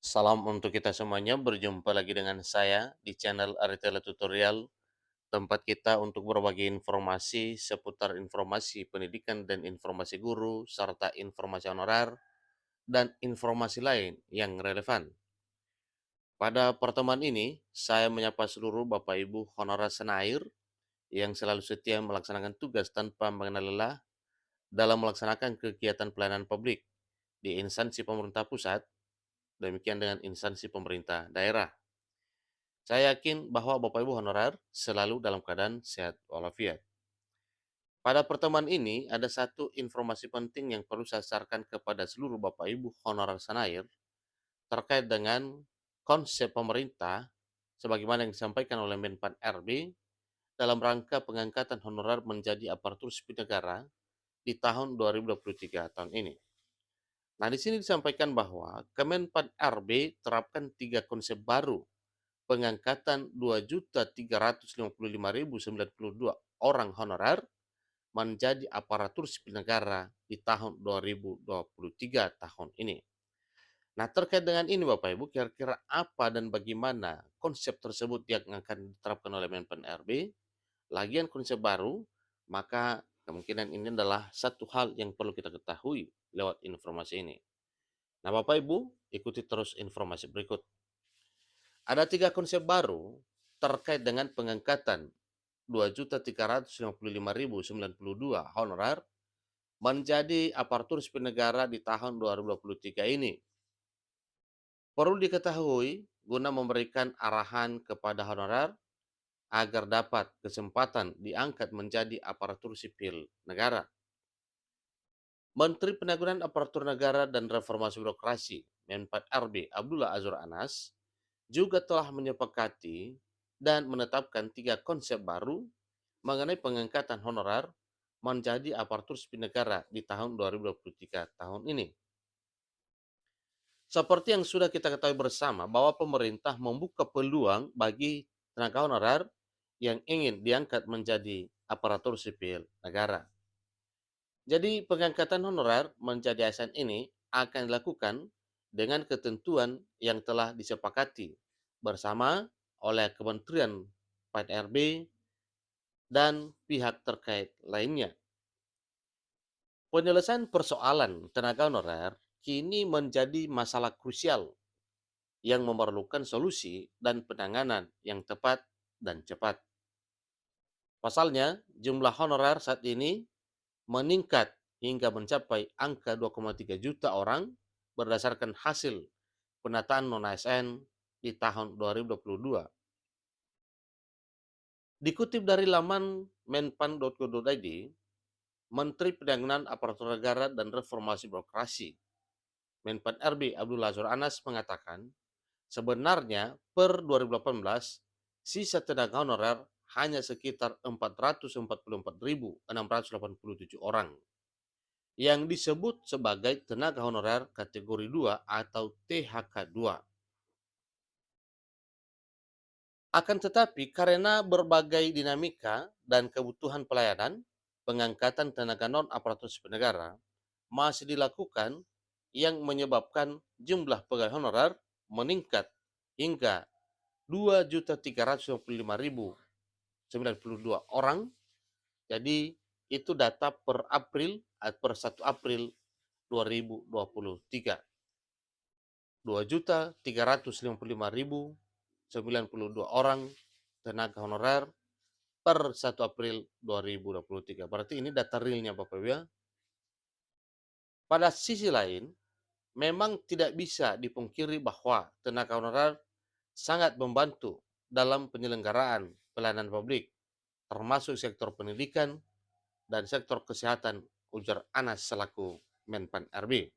Salam untuk kita semuanya, berjumpa lagi dengan saya di channel Aritela Tutorial, tempat kita untuk berbagi informasi seputar informasi pendidikan dan informasi guru, serta informasi honorer, dan informasi lain yang relevan. Pada pertemuan ini, saya menyapa seluruh Bapak Ibu honorer senair yang selalu setia melaksanakan tugas tanpa mengenal lelah dalam melaksanakan kegiatan pelayanan publik di instansi pemerintah pusat, demikian dengan instansi pemerintah daerah. Saya yakin bahwa Bapak Ibu honorer selalu dalam keadaan sehat walafiat. Pada pertemuan ini, ada satu informasi penting yang perlu saya sarankan kepada seluruh Bapak Ibu honorer senair terkait dengan konsep pemerintah sebagaimana yang disampaikan oleh Menpan RB dalam rangka pengangkatan honorer menjadi aparatur sipil negara di tahun 2023 tahun ini. Nah, di sini disampaikan bahwa Kemenpan RB terapkan tiga konsep baru pengangkatan 2.355.092 orang honorer menjadi aparatur sipil negara di tahun 2023 tahun ini. Nah, terkait dengan ini Bapak Ibu, kira-kira apa dan bagaimana konsep tersebut yang akan diterapkan oleh Menpan RB? Lagian konsep baru, maka kemungkinan ini adalah satu hal yang perlu kita ketahui lewat informasi ini. Nah, Bapak Ibu, ikuti terus informasi berikut. Ada tiga konsep baru terkait dengan pengangkatan 2.355.092 honorer menjadi aparatur sipil negara di tahun 2023 ini. Perlu diketahui, guna memberikan arahan kepada honorer agar dapat kesempatan diangkat menjadi aparatur sipil negara. Menteri Penanggulangan Aparatur Negara dan Reformasi Birokrasi, Menpan RB Abdullah Azwar Anas, juga telah menyepakati dan menetapkan tiga konsep baru mengenai pengangkatan honorer menjadi aparatur sipil negara di tahun 2023 tahun ini. Seperti yang sudah kita ketahui bersama bahwa pemerintah membuka peluang bagi tenaga honorer yang ingin diangkat menjadi aparatur sipil negara. Jadi pengangkatan honorer menjadi ASN ini akan dilakukan dengan ketentuan yang telah disepakati bersama oleh Kementerian PNRB dan pihak terkait lainnya. Penyelesaian persoalan tenaga honorer kini menjadi masalah krusial yang memerlukan solusi dan penanganan yang tepat dan cepat. Pasalnya, jumlah honorer saat ini meningkat hingga mencapai angka 2,3 juta orang berdasarkan hasil penataan non-ASN di tahun 2022. Dikutip dari laman menpan.go.id, Menteri Penanggulangan Aparatur Negara dan Reformasi Birokrasi, Menpan RB Abdullah Azwar Anas mengatakan, sebenarnya per 2018 sisa tenaga honorer hanya sekitar 444.687 orang yang disebut sebagai tenaga honorer kategori 2 atau THK2. Akan tetapi karena berbagai dinamika dan kebutuhan pelayanan, pengangkatan tenaga non-aparatur sipil negara masih dilakukan yang menyebabkan jumlah pegawai honorer meningkat hingga 2.355.092 orang. Jadi itu data per April per 1 April 2023. 2.355.092 orang tenaga honorer per 1 April 2023. Berarti ini data realnya Bapak Ibu ya. Pada sisi lain, memang tidak bisa dipungkiri bahwa tenaga honorer sangat membantu dalam penyelenggaraan pelayanan publik, termasuk sektor pendidikan dan sektor kesehatan, ujar Anas selaku Menpan RB.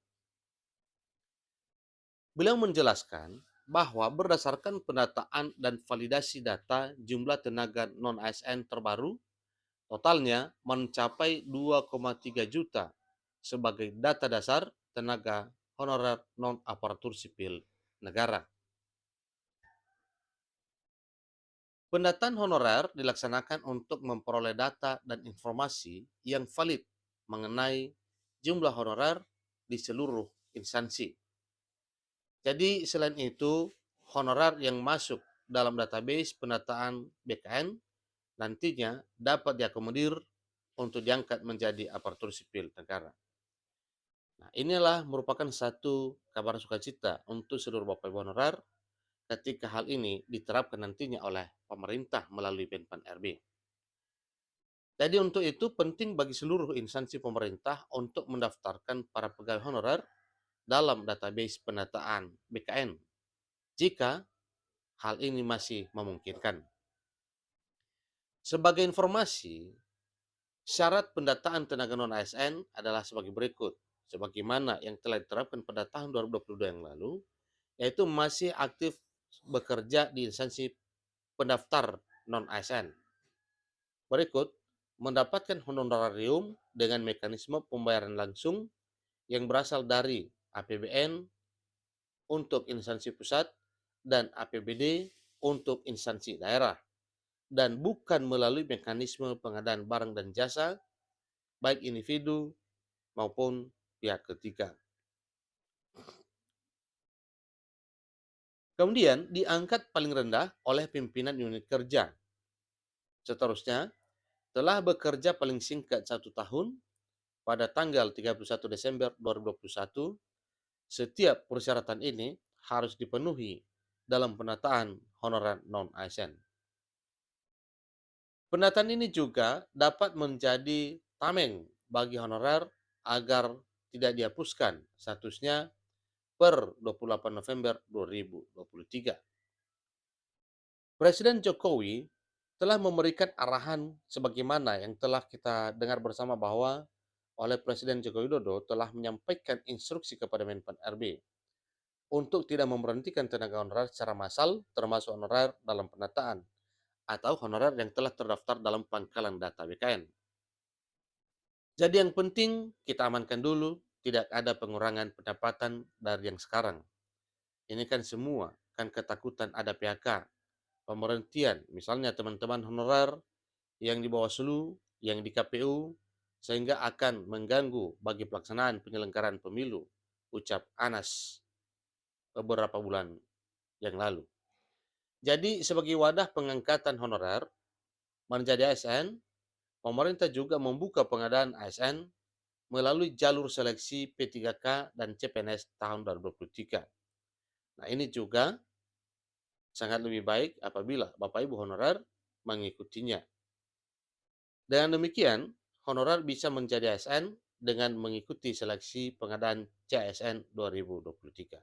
Beliau menjelaskan bahwa berdasarkan penataan dan validasi data jumlah tenaga non-ASN terbaru, totalnya mencapai 2,3 juta sebagai data dasar tenaga honorer non-aparatur sipil negara. Pendataan honorer dilaksanakan untuk memperoleh data dan informasi yang valid mengenai jumlah honorer di seluruh instansi. Jadi selain itu, honorer yang masuk dalam database pendataan BKN nantinya dapat diakomodir untuk diangkat menjadi aparatur sipil negara. Nah, inilah merupakan satu kabar sukacita untuk seluruh Bapak Ibu honorer ketika hal ini diterapkan nantinya oleh pemerintah melalui Menpan RB. Jadi untuk itu penting bagi seluruh instansi pemerintah untuk mendaftarkan para pegawai honorer dalam database pendataan BKN jika hal ini masih memungkinkan. Sebagai informasi, syarat pendataan tenaga non-ASN adalah sebagai berikut. Sebagaimana yang telah diterapkan pada tahun 2022 yang lalu, yaitu masih aktif bekerja di instansi pendaftar non-ASN. Berikut, mendapatkan honorarium dengan mekanisme pembayaran langsung yang berasal dari APBN untuk instansi pusat dan APBD untuk instansi daerah, dan bukan melalui mekanisme pengadaan barang dan jasa, baik individu maupun pihak ketiga. Kemudian diangkat paling rendah oleh pimpinan unit kerja. Seterusnya, telah bekerja paling singkat 1 tahun pada tanggal 31 Desember 2021, setiap persyaratan ini harus dipenuhi dalam penataan honorer non-ASN. Pendataan ini juga dapat menjadi tameng bagi honorer agar tidak dihapuskan statusnya per 28 November 2023. Presiden Jokowi telah memberikan arahan sebagaimana yang telah kita dengar bersama bahwa oleh Presiden Joko Widodo telah menyampaikan instruksi kepada Menpan RB untuk tidak memberhentikan tenaga honorer secara massal termasuk honorer dalam penataan atau honorer yang telah terdaftar dalam pangkalan data BKN. Jadi yang penting kita amankan dulu, tidak ada pengurangan pendapatan dari yang sekarang. Ini kan semua kan ketakutan ada PHK, pemberhentian, misalnya teman-teman honorer yang di Bawaslu, yang di KPU, sehingga akan mengganggu bagi pelaksanaan penyelenggaraan pemilu, ucap Anas beberapa bulan yang lalu. Jadi sebagai wadah pengangkatan honorer menjadi ASN, pemerintah juga membuka pengadaan ASN melalui jalur seleksi P3K dan CPNS tahun 2023. Nah, ini juga sangat lebih baik apabila Bapak Ibu honorer mengikutinya. Dengan demikian, honorer bisa menjadi ASN dengan mengikuti seleksi pengadaan CASN 2023.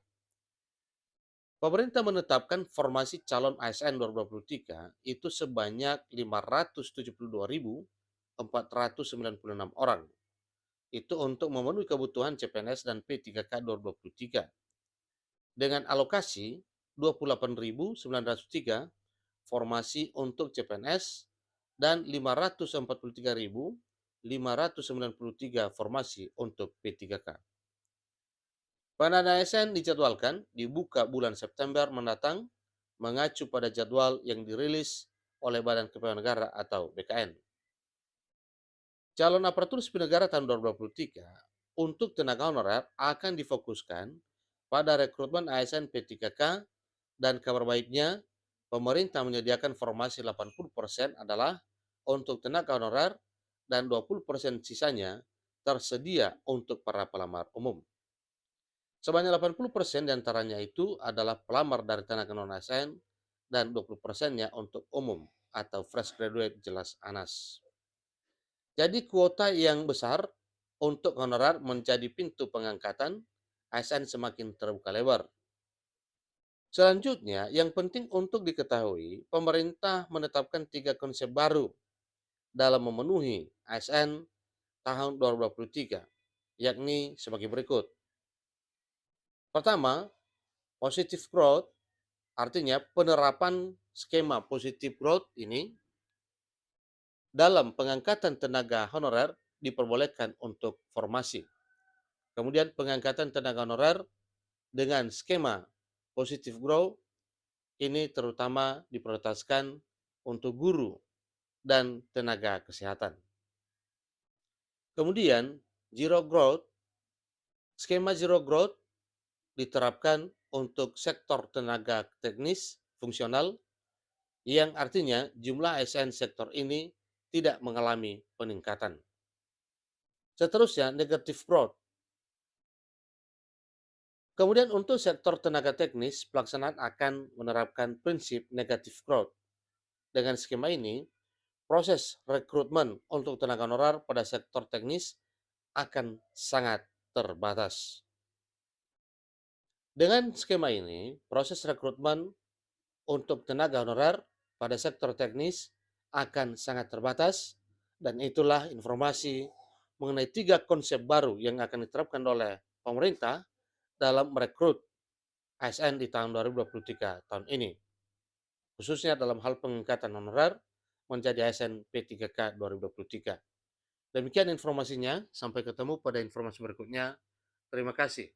Pemerintah menetapkan formasi calon ASN 2023 itu sebanyak 572.496 orang. Itu untuk memenuhi kebutuhan CPNS dan P3K 2023. Dengan alokasi 28.903 formasi untuk CPNS dan 543.593 formasi untuk P3K. Pengadaan ASN dijadwalkan dibuka bulan September mendatang mengacu pada jadwal yang dirilis oleh Badan Kepegawaian Negara atau BKN. Calon aparatur sipil negara tahun 2023 untuk tenaga honorer akan difokuskan pada rekrutmen ASN P3K, dan kabar baiknya pemerintah menyediakan formasi 80% adalah untuk tenaga honorer dan 20% sisanya tersedia untuk para pelamar umum. Sebanyak 80% diantaranya itu adalah pelamar dari tenaga non-ASN dan 20%-nya untuk umum atau fresh graduate, jelas Anas. Jadi kuota yang besar untuk honorer menjadi pintu pengangkatan ASN semakin terbuka lebar. Selanjutnya, yang penting untuk diketahui, pemerintah menetapkan 3 konsep baru dalam memenuhi ASN tahun 2023, yakni sebagai berikut. Pertama, positive growth, artinya penerapan skema positive growth ini dalam pengangkatan tenaga honorer diperbolehkan untuk formasi. Kemudian pengangkatan tenaga honorer dengan skema positive growth ini terutama diprioritaskan untuk guru dan tenaga kesehatan. Kemudian zero growth, skema zero growth diterapkan untuk sektor tenaga teknis fungsional, yang artinya jumlah ASN sektor ini tidak mengalami peningkatan. Seterusnya, negative growth. Kemudian untuk sektor tenaga teknis, pelaksanaan akan menerapkan prinsip negative growth. Dengan skema ini, proses rekrutmen untuk tenaga honorer pada sektor teknis akan sangat terbatas. Dengan skema ini, proses rekrutmen untuk tenaga honorer pada sektor teknis akan sangat terbatas, dan itulah informasi mengenai 3 konsep baru yang akan diterapkan oleh pemerintah dalam merekrut ASN di tahun 2023 tahun ini, khususnya dalam hal pengangkatan honorer menjadi ASN P3K 2023. Demikian informasinya, sampai ketemu pada informasi berikutnya. Terima kasih.